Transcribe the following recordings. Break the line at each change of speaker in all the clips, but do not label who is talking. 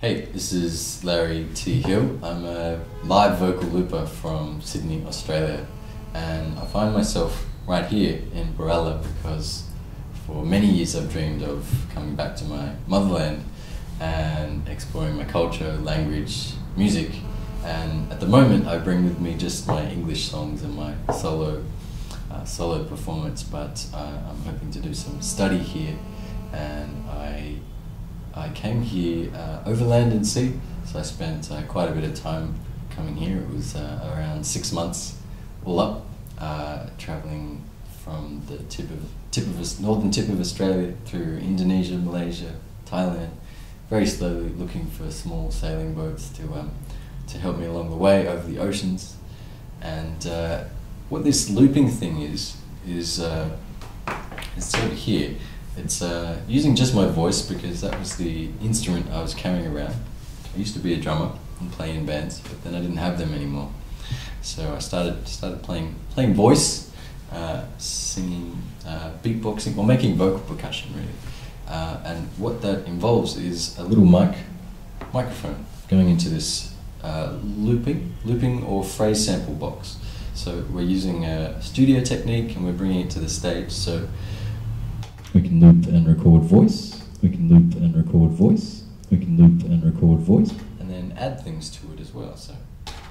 Hey, this is Larry T. Hill. I'm a live vocal looper from Sydney, Australia, and I find myself right here in Borella because for many years I've dreamed of coming back to my motherland and exploring my culture, language, music, and at the moment I bring with me just my English songs and my solo performance, but I'm hoping to do some study here, and I came here over land and sea, so I spent quite a bit of time coming here. It was around 6 months all up, travelling from the northern tip of Australia through Indonesia, Malaysia, Thailand, very slowly looking for small sailing boats to help me along the way over the oceans. And what this looping thing is it's over here. It's using just my voice because that was the instrument I was carrying around. I used to be a drummer and play in bands, but then I didn't have them anymore. So I started playing voice, singing, beatboxing, or making vocal percussion really. And what that involves is a little microphone going into this looping or phrase sample box. So we're using a studio technique and we're bringing it to the stage. So we can loop and record voice, we can loop and record voice, we can loop and record voice, and then add things to it as well. So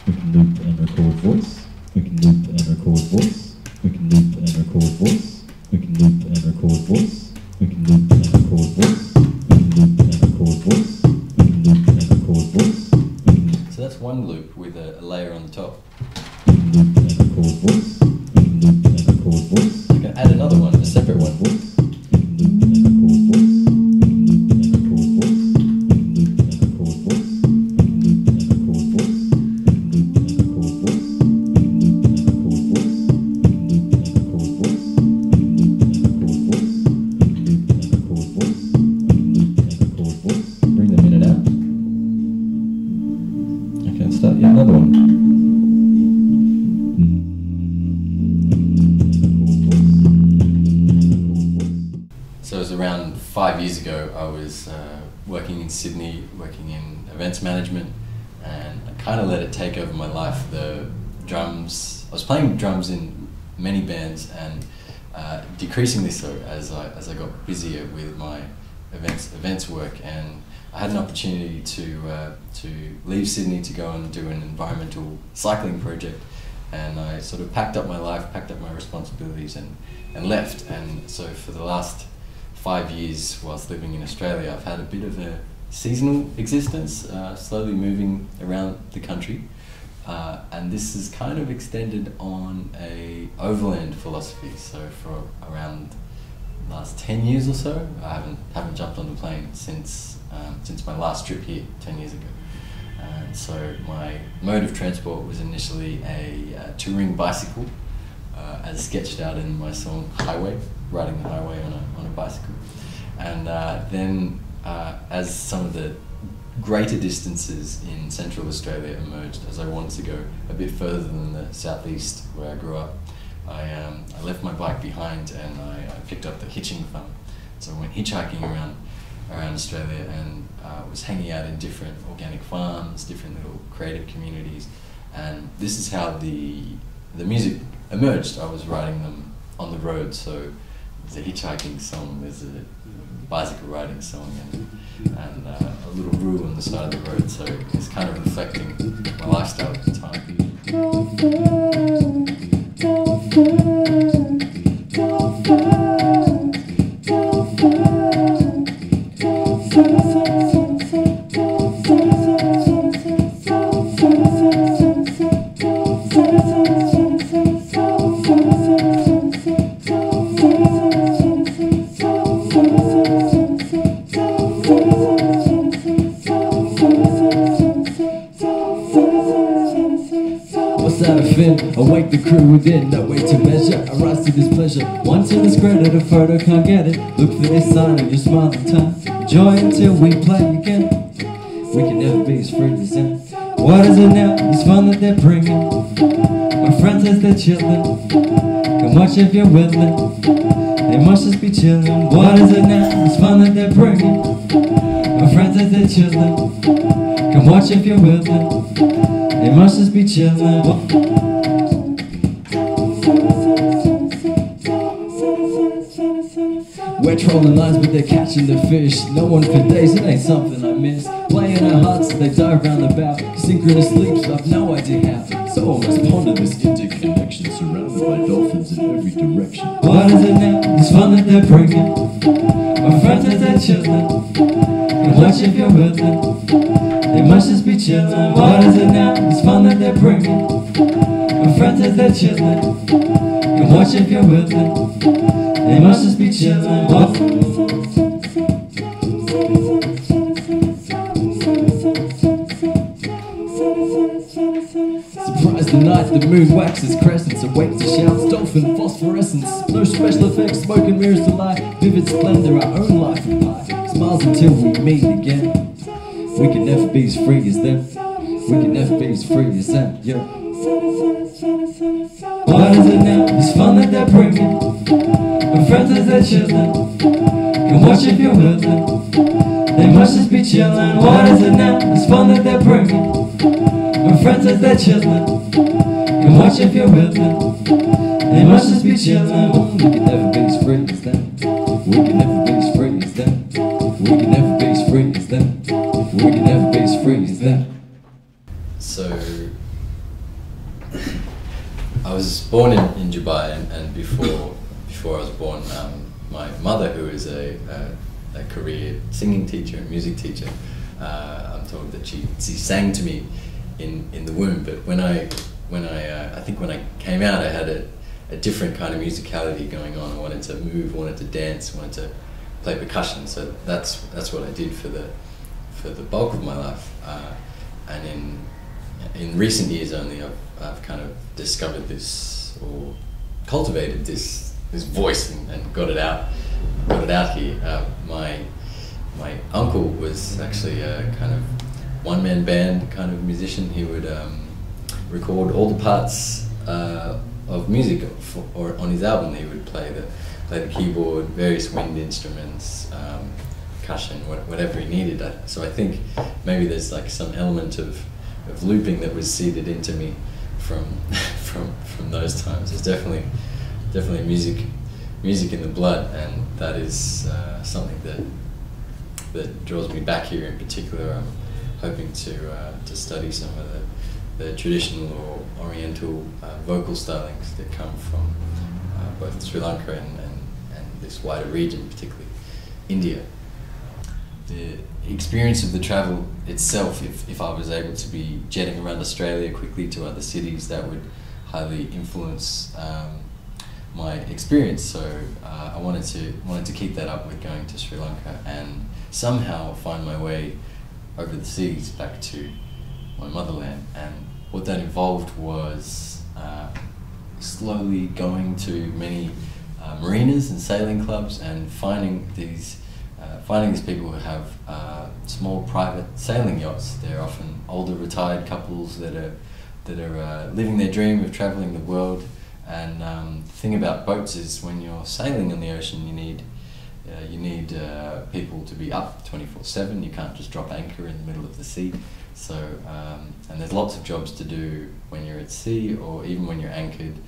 we can loop and record voice, we can loop and record voice, we can loop and record voice, we can loop and record voice, we can loop and record voice, we can loop and record voice, we can loop and record voice. So that's one loop with a layer on the top. We can loop and record voice, we can loop and record voice. I can add another one, a separate one, voice. Another one. So it was around 5 years ago. I was working in Sydney, working in events management, and I kind of let it take over my life. The drums, I was playing drums in many bands, and decreasingly so as I got busier with my events work, and I had an opportunity to leave Sydney to go and do an environmental cycling project, and I sort of packed up my life, packed up my responsibilities, and left. And so for the last 5 years whilst living in Australia, I've had a bit of a seasonal existence, slowly moving around the country, and this is kind of extended on a overland philosophy. So for around the last 10 years or so, I haven't jumped on the plane since my last trip here 10 years ago. And so my mode of transport was initially a touring bicycle, as sketched out in my song Highway, riding the highway on a bicycle. And then as some of the greater distances in central Australia emerged, as I wanted to go a bit further than the southeast where I grew up, I left my bike behind and I picked up the hitching fun. So I went hitchhiking around Australia and was hanging out in different organic farms, different little creative communities, and this is how the music emerged. I was writing them on the road, so there's a hitchhiking song, there's a bicycle riding song, and a little roo on the side of the road, so it's kind of reflecting my lifestyle at the time.
Awake the crew within, no way to measure. I rise to this pleasure. Once in this credit, a photo can't get it. Look for this sign of your smile and time. Enjoy until we play again. We can never be as friends as them. What is it now? It's fun that they're bringing. My friend says they're chillin'. Come watch if you're willing. They must just be chillin'. What is it now? It's fun that they're bringing. My friend friends as they're chillin'. Come watch if you're willin'. They must just be chillin'. We're trolling lines but they're catching the fish. No one for days, it ain't something I miss. Playing our hearts so they die round about. Synchronous leaps, I've no idea how. So I must ponder this interconnection, surrounded by dolphins in every direction. What is it now? This fun that they're bringing. My friends as they're chillin'. Can watch if you're willin'. They must just be chillin'. What is it now? This fun that they're bringing. My friends as they're chillin'. Can watch if you're willin'. They must just be chillin'. Surprise the night, the moon waxes crescents. Awake to shouts, dolphin phosphorescence. No special effects, smoke and mirrors to lie. Vivid splendor, our own life of pie. Smiles until we meet again. We can never be as free as them. We can never be as free as them, yeah. What is it now? This fun that they're bringing. My friends as they're chillin'. Can watch if you're willin'. They must just be chillin'. What is it now? This fun that they're bringing. My friends as they're chillin'. Can watch if you're willin'. They must just be chillin'. We can never be as free as them. We can never be as free as them. We can never be as free as them. We can never be as free as them.
So, I was born in Dubai, and before I was born, my mother, who is a career singing teacher and music teacher, I'm told that she sang to me in the womb. But when I think when I came out, I had a different kind of musicality going on. I wanted to move, wanted to dance, wanted to play percussion. So that's what I did for the bulk of my life. And in recent years only, I've kind of discovered this, or cultivated this voice and got it out here. My uncle was actually a kind of one-man band kind of musician. He would record all the parts of music or on his album. He would play the keyboard, various wind instruments, percussion, whatever he needed. So I think maybe there's like some element of looping that was seeded into me from those times. There's definitely music in the blood, and that is something that draws me back here. In particular, I'm hoping to study some of the traditional or oriental vocal stylings that come from both Sri Lanka and this wider region, particularly India. The experience of the travel itself, if I was able to be jetting around Australia quickly to other cities, that would highly influence my experience. So I wanted to keep that up with going to Sri Lanka and somehow find my way over the seas back to my motherland. And what that involved was slowly going to many marinas and sailing clubs and finding these people who have small private sailing yachts. They're often older retired couples that are living their dream of traveling the world. And the thing about boats is when you're sailing on the ocean, you need people to be up 24/7. You can't just drop anchor in the middle of the sea. So and there's lots of jobs to do when you're at sea, or even when you're anchored,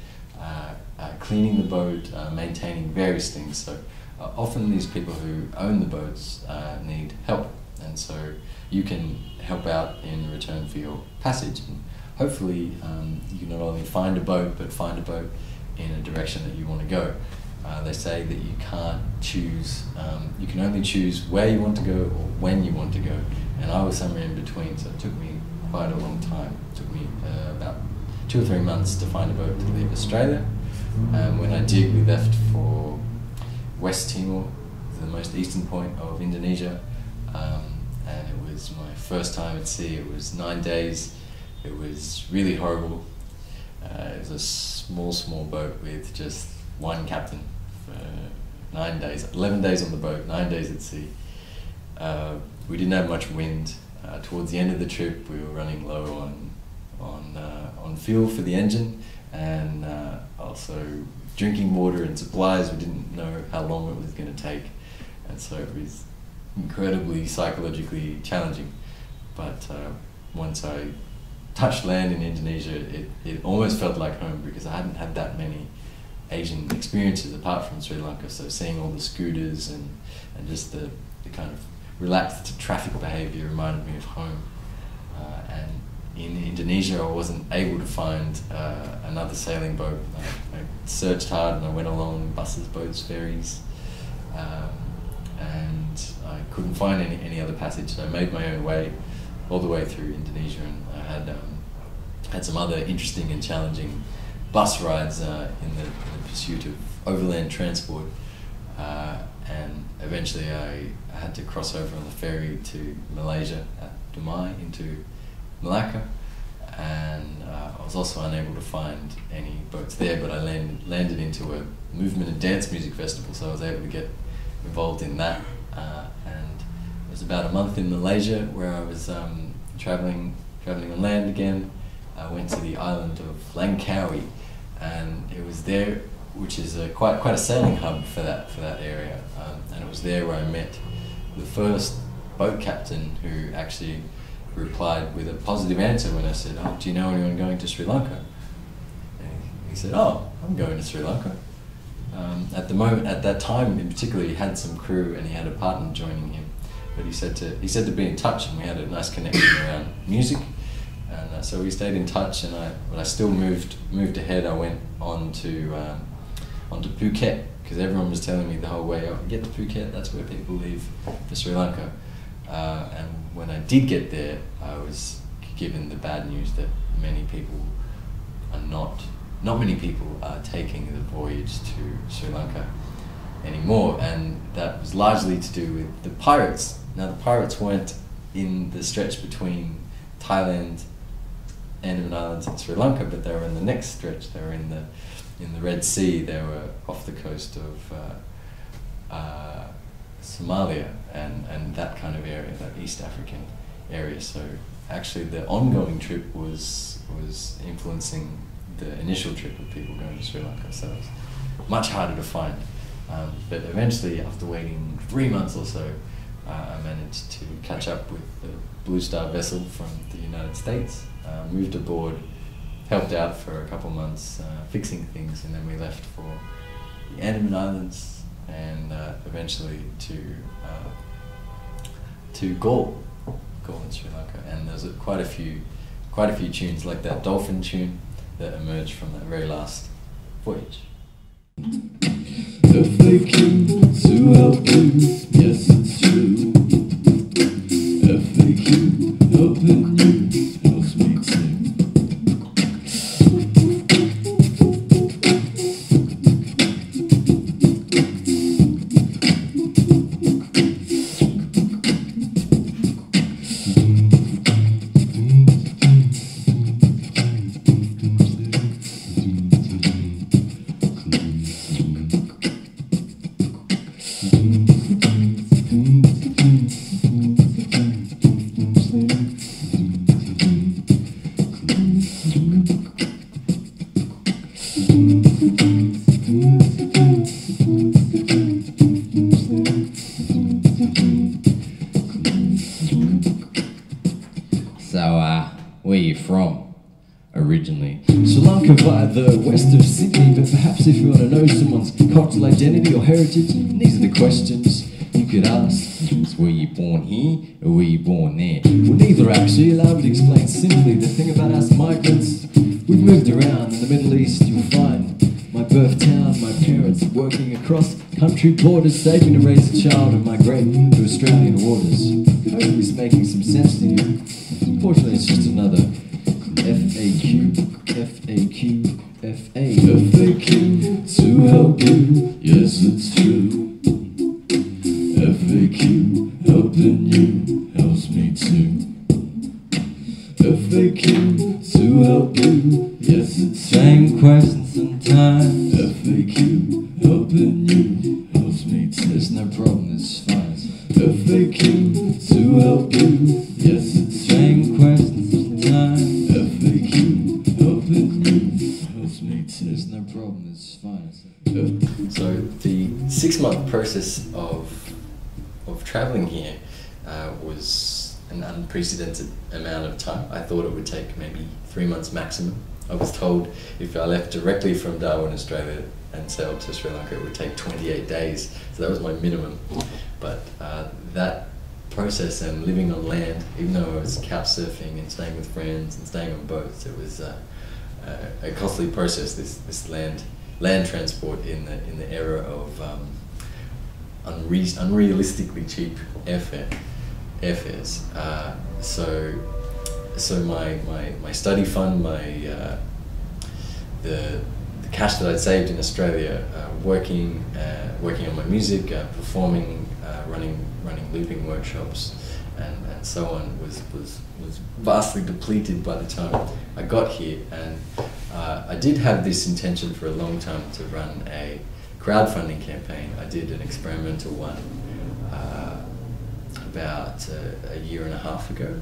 cleaning the boat, maintaining various things. So often these people who own the boats need help, and so you can help out in return for your passage. And hopefully you can not only find a boat, but find a boat in a direction that you want to go. They say that you can't choose, you can only choose where you want to go or when you want to go. And I was somewhere in between, so it took me quite a long time. It took me about 2 or 3 months to find a boat to leave Australia. When I did, we left for West Timor, the most eastern point of Indonesia. And it was my first time at sea. It was 9 days. It was really horrible. It was a small boat with just one captain for 9 days, 11 days on the boat, 9 days at sea. We didn't have much wind. Towards the end of the trip, we were running low on fuel for the engine, and also drinking water and supplies. We didn't know how long it was going to take, and so it was incredibly psychologically challenging. But once I touched land in Indonesia, it almost felt like home, because I hadn't had that many Asian experiences apart from Sri Lanka. So seeing all the scooters and just the kind of relaxed traffic behaviour reminded me of home. And in Indonesia, I wasn't able to find another sailing boat. I searched hard and I went along buses, boats, ferries, and I couldn't find any other passage. So I made my own way all the way through Indonesia, and I had some other interesting and challenging bus rides in the pursuit of overland transport, and eventually I had to cross over on the ferry to Malaysia at Dumai into Malacca, and I was also unable to find any boats there, but I landed into a movement and dance music festival, so I was able to get involved in that, and it was about a month in Malaysia where I was travelling on land again. I went to the island of Langkawi, and it was there, which is quite a sailing hub for that area, and it was there where I met the first boat captain, who actually replied with a positive answer when I said, "Oh, do you know anyone going to Sri Lanka?" And he said, "Oh, I'm going to Sri Lanka." At that time in particular, he had some crew and he had a partner joining him, but he said to be in touch, and we had a nice connection around music. And so we stayed in touch, and when I still moved ahead, I went on to Phuket, because everyone was telling me the whole way, "Oh, get to Phuket, that's where people leave for Sri Lanka." And when I did get there, I was given the bad news that not many people are taking the voyage to Sri Lanka anymore, and that was largely to do with the pirates. Now, the pirates weren't in the stretch between Thailand, Andaman Islands and Sri Lanka, but they were in the next stretch. They were in the Red Sea. They were off the coast of Somalia and that kind of area, that East African area. So actually the ongoing trip was influencing the initial trip of people going to Sri Lanka, so it was much harder to find. But eventually, after waiting 3 months or so, I managed to catch up with the Blue Star vessel from the United States, moved aboard, helped out for a couple months fixing things, and then we left for the Andaman Islands and eventually to Galle in Sri Lanka. And there's quite a few tunes like that Dolphin tune that emerged from that very last voyage.
F.A.Q. to help you, yes it's true. F.A.Q. helping you helps me too. Where are you from, originally? Sri Lanka via the west of Sydney, but perhaps if you want to know someone's cultural identity or heritage, these are the questions you could ask. So were you born here, or were you born there? Well, neither actually. Allow me to explain simply. The thing about us migrants, we've moved around. In the Middle East, you'll find my birth town, my parents working across country borders, saving to raise a child and migrating to Australian waters. Hopefully it's making some sense to you. Unfortunately, it's just another F.A.Q. F.A.Q. F.A.Q. to help you, yes it's true. F.A.Q. helping you helps me too. F.A.Q. to help you, yes it's true. Same question sometimes. F.A.Q. helping you helps me too. There's no problem, it's fine. F.A.Q. to help you, yes it's true. Same question sometimes. F.A.Q. helping you helps me too. There's no problem, it's fine.
So the 6-month process of traveling here was an unprecedented amount of time. I thought it would take maybe 3 months maximum. I was told if I left directly from Darwin, Australia and sailed to Sri Lanka, it would take 28 days. So that was my minimum. But that process and living on land, even though I was couch surfing and staying with friends and staying on boats, it was a costly process, this land transport in the era of unrealistically cheap airfares. So my study fund, the cash that I'd saved in Australia, working on my music, performing, running looping workshops, and so on, was vastly depleted by the time I got here. And I did have this intention for a long time to run a crowdfunding campaign. I did an experimental one about a year and a half ago,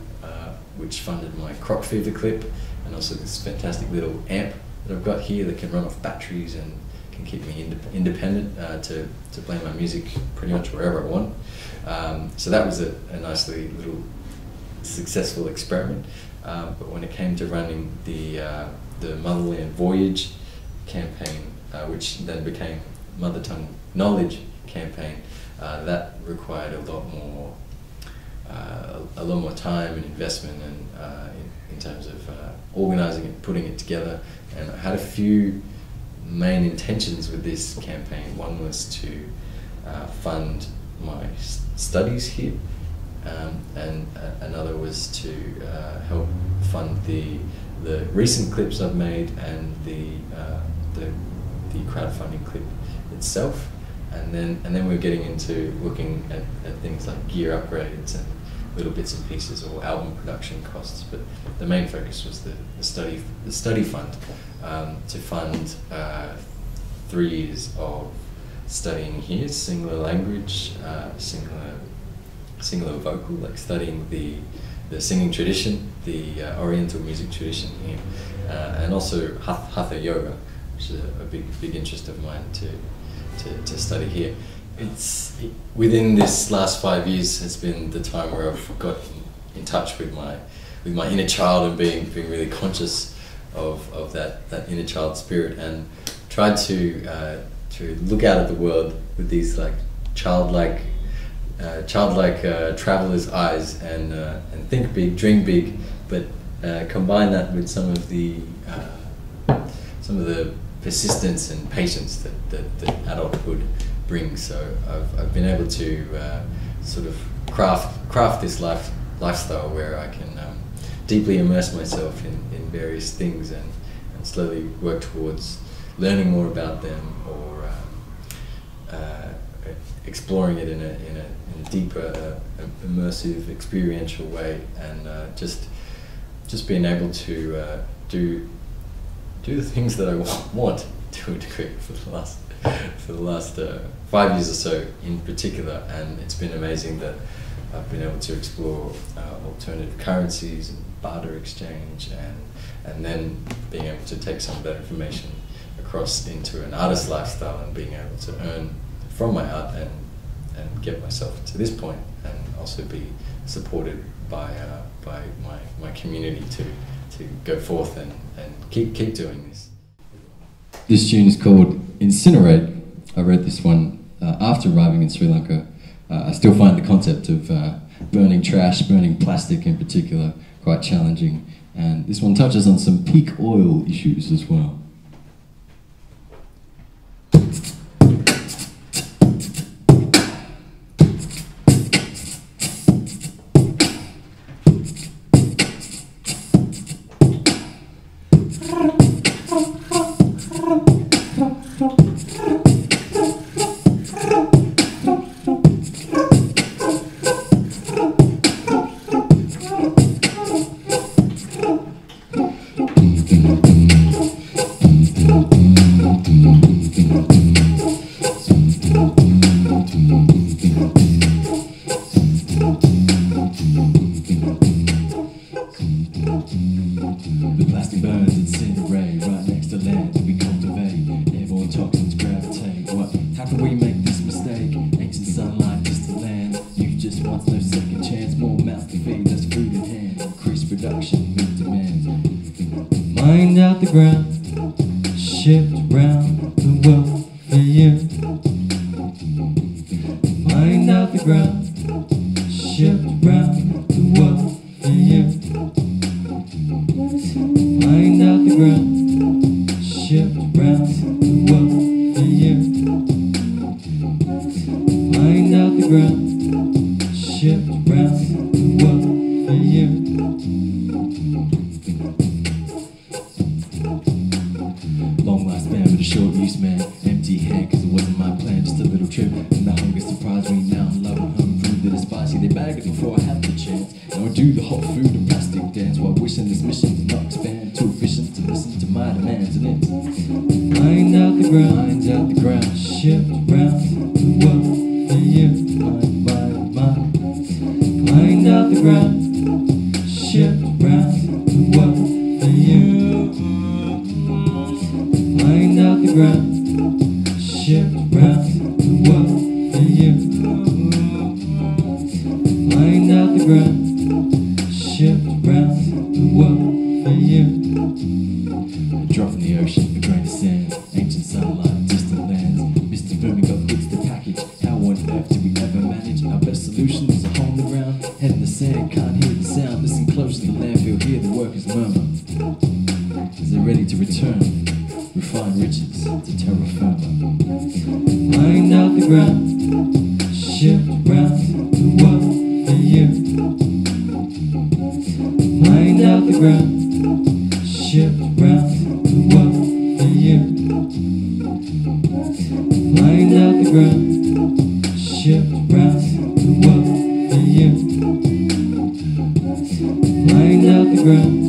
which funded my croc fever clip, and also this fantastic little amp that I've got here that can run off batteries and can keep me independent to play my music pretty much wherever I want. So that was a nicely little successful experiment. But when it came to running the Motherland Voyage campaign, which then became Mother Tongue Knowledge campaign, that required a lot more time and investment, and in terms of organising it, putting it together. And I had a few main intentions with this campaign. One was to fund my studies here, and another was to help fund the recent clips I've made and the crowdfunding clip itself. And then we're getting into looking at things like gear upgrades and little bits and pieces, or album production costs. But the main focus was the study fund, to fund 3 years of studying here, singular language, singular vocal, like studying the singing tradition, the Oriental music tradition here, and also Hatha yoga, which is a big interest of mine to study here. Within this last 5 years has been the time where I've got in touch with my inner child, and being really conscious of that inner child spirit, and tried to look out at the world with these like childlike traveler's eyes, and think big, dream big, but combine that with some of the persistence and patience that adulthood brings. So I've been able to sort of craft this lifestyle where I can deeply immerse myself in various things, and slowly work towards learning more about them, or exploring it in a deeper, immersive, experiential way, and just being able to do the things that I want to a degree for the last 5 years or so in particular. And it's been amazing that I've been able to explore alternative currencies and barter exchange, and then being able to take some of that information across into an artist lifestyle, and being able to earn from my art and get myself to this point, and also be supported by my community to go forth and keep doing this.
This tune is called Incinerate. I wrote this one after arriving in Sri Lanka. I still find the concept of burning trash, burning plastic in particular, quite challenging. And this one touches on some peak oil issues as well. production meet demands. Mined out the ground, shipped round the world for you. Mined out the ground, shipped round the world for you. Mined out the ground, shipped round the world for you. Mined out the ground, shipped round the world for you. Long lifespan with a short use, man. Empty hand, cause it wasn't my plan. Just a little trip, and the hunger surprised me. Now I'm loving home food that is spicy. They bagged it before I had the chance. Now I do the hot food and plastic dance, while wishing this mission did not expand. Too efficient to listen to my demands, and it's mined out the ground, mined out the ground, shipped round the world for you. Mined out the ground, shipped round the world for you. Mined out the ground, shipped round the world for you. Mined out the ground, shipped round the world for you. A drop in the ocean, a grain of sand, ancient sunlight, distant lands. Mr. Booming got goods to package. How on earth do we ever manage? Our best solution is a hole in the ground. Head in the sand, can't hear the sound. Listen close to the landfill, hear the workers murmur as they're ready to return. Refined riches to terra firma. Mined out the ground, shipped round the world for you. Mined out the ground, shipped round the world for you. Mined out the ground, shipped round the world for you. Mined out the ground.